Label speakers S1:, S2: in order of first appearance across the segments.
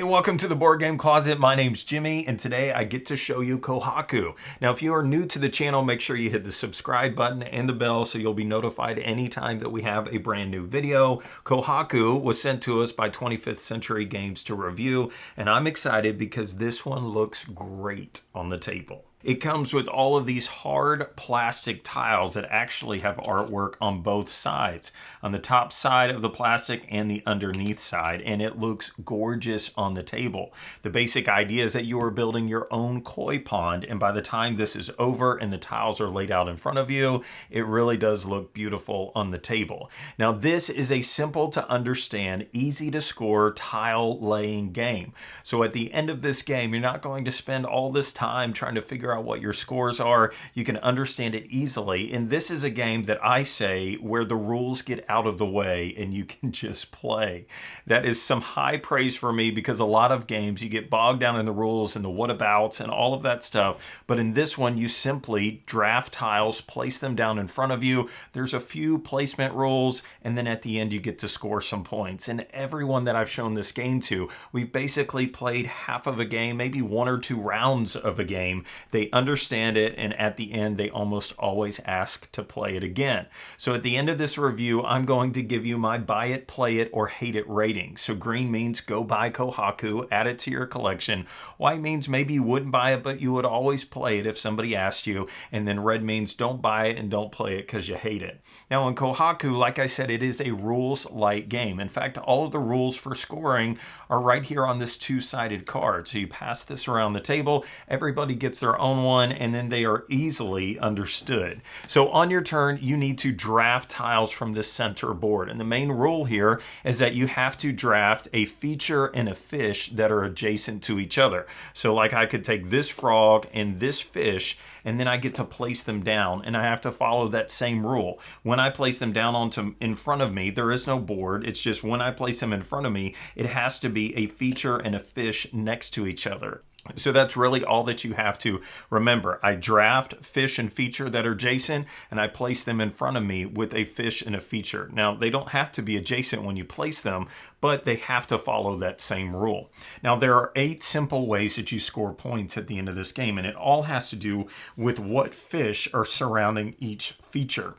S1: Hey, welcome to the Board Game Closet. My name's Jimmy, and today I get to show you Kohaku. Now, if you are new to the channel, make sure you hit the subscribe button and the bell so you'll be notified anytime that we have a brand new video. Kohaku was sent to us by 25th Century Games to review, and I'm excited because this one looks great on the table. It comes with all of these hard plastic tiles that actually have artwork on both sides, on the top side of the plastic and the underneath side, and it looks gorgeous on the table. The basic idea is that you are building your own koi pond, and by the time this is over and the tiles are laid out in front of you, it really does look beautiful on the table. Now, this is a simple to understand, easy to score tile laying game. So at the end of this game, you're not going to spend all this time trying to figure out what your scores are. You can understand it easily. And this is a game that I say where the rules get out of the way and you can just play. That is some high praise for me because a lot of games you get bogged down in the rules and the whatabouts and all of that stuff. But in this one, you simply draft tiles, place them down in front of you. There's a few placement rules, and then at the end you get to score some points. And everyone that I've shown this game to, we've basically played half of a game, maybe one or two rounds of a game. They understand it, and at the end they almost always ask to play it again. So at the end of this review, I'm going to give you my buy it, play it, or hate it rating. So green means go buy Kohaku, add it to your collection. White means maybe you wouldn't buy it, but you would always play it if somebody asked you. And then red means don't buy it and don't play it because you hate it. Now in Kohaku, like I said, it is a rules light game. In fact, all of the rules for scoring are right here on this two-sided card. So you pass this around the table, everybody gets their own one, and then they are easily understood. So on your turn, you need to draft tiles from this center board. And the main rule here is that you have to draft a feature and a fish that are adjacent to each other. So like I could take this frog and this fish, and then I get to place them down, and I have to follow that same rule. When I place them down in front of me, there is no board. It's just when I place them in front of me, it has to be a feature and a fish next to each other. So that's really all that you have to remember. I draft fish and feature that are adjacent, and I place them in front of me with a fish and a feature. Now, they don't have to be adjacent when you place them, but they have to follow that same rule. Now, there are 8 simple ways that you score points at the end of this game, and it all has to do with what fish are surrounding each feature.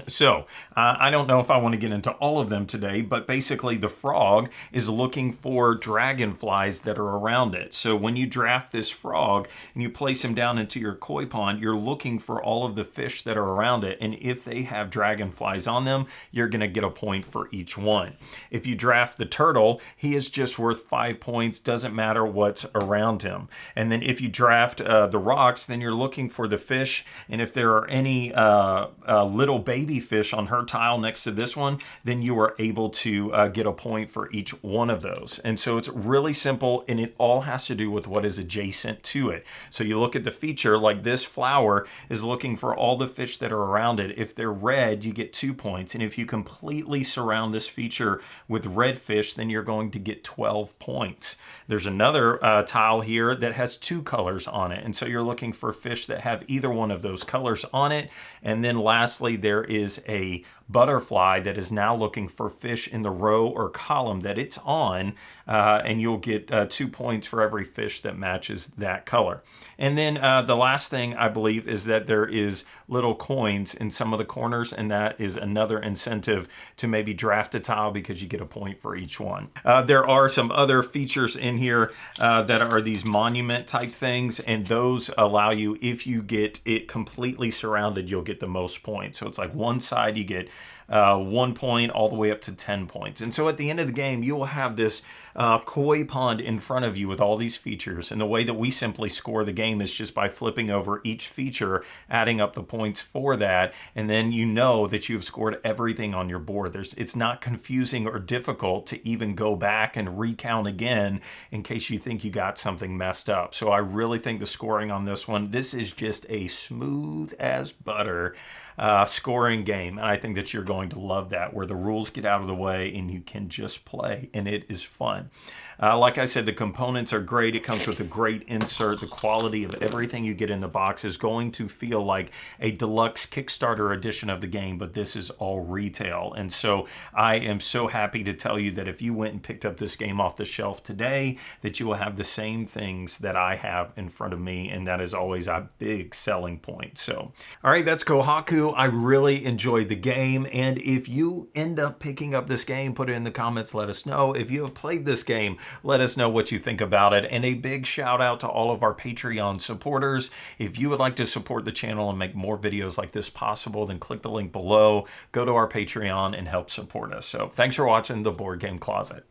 S1: So, I don't know if I want to get into all of them today, but basically the frog is looking for dragonflies that are around it. So when you draft this frog and you place him down into your koi pond, you're looking for all of the fish that are around it. And if they have dragonflies on them, you're going to get a point for each one. If you draft the turtle, he is just worth 5 points. Doesn't matter what's around him. And then if you draft the rocks, then you're looking for the fish. And if there are any little baby fish on her tile next to this one, then you are able to get a point for each one of those. And so it's really simple, and it all has to do with what is adjacent to it. So you look at the feature, like this flower is looking for all the fish that are around it. If they're red, you get 2 points. And if you completely surround this feature with red fish, then you're going to get 12 points. There's another tile here that has 2 colors on it. And so you're looking for fish that have either one of those colors on it. And then lastly, there is a butterfly that is now looking for fish in the row or column that it's on, and you'll get 2 points for every fish that matches that color. And then the last thing I believe is that there is little coins in some of the corners, and that is another incentive to maybe draft a tile because you get a point for each one. There are some other features in here that are these monument type things, and those allow you, if you get it completely surrounded, you'll get the most points. So it's like one side you get 1 point all the way up to 10 points. And so at the end of the game, you will have this koi pond in front of you with all these features. And the way that we simply score the game is just by flipping over each feature, adding up the points for that, and then you know that you've scored everything on your board. It's not confusing or difficult to even go back and recount again in case you think you got something messed up. So I really think the scoring on this one, this is just a smooth as butter scoring game. And I think that you're going going to love that, where the rules get out of the way and you can just play, and it is fun. Like I said, the components are great. It comes with a great insert. The quality of everything you get in the box is going to feel like a deluxe Kickstarter edition of the game, but this is all retail. And so I am so happy to tell you that if you went and picked up this game off the shelf today, that you will have the same things that I have in front of me, and that is always a big selling point. So, all right, that's Kohaku. I really enjoyed the game, and if you end up picking up this game, put it in the comments, let us know. If you have played this game, let us know what you think about it. And a big shout out to all of our Patreon supporters. If you would like to support the channel and make more videos like this possible, then click the link below, go to our Patreon and help support us. So thanks for watching The Board Game Closet.